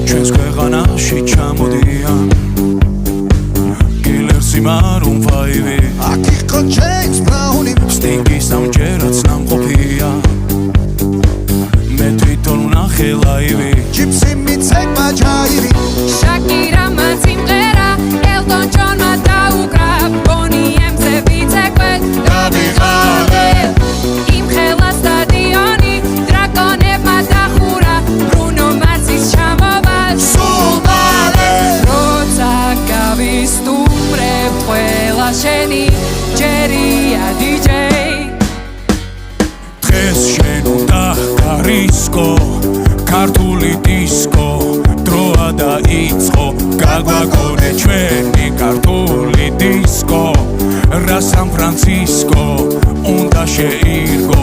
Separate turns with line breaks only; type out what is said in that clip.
ჩვენს ქვეყანაში ჩამოდიან კილერსი მარუნ ფაივი
აქ იყო ჯეიმს ბრაუნი
სტინგის სამჯერაც ნამყოფია მე თვითონ ვნახე ლაივი
ჯიპსი მიცემა ჯაივი
შაკირა მან სიმღერა ელტონ ჯონმა დაუკრა ბონი ემზე ვიცეკვე
გადიღალე
იმ ხელა სტადიონი დრაკონებმა დახურა ბრუნო მარსის ჩამოვა
სულ მალე
როცა გავისტუმრებ ყველა შენი ჯერია დიჯეი
დღეს შენ უნდა გარისკო ქართული დისკო დროა დაიწყო გაგვაგონე ჩვენი ქართული დისკო რა სან ფრანცისკო უნდა შეირგო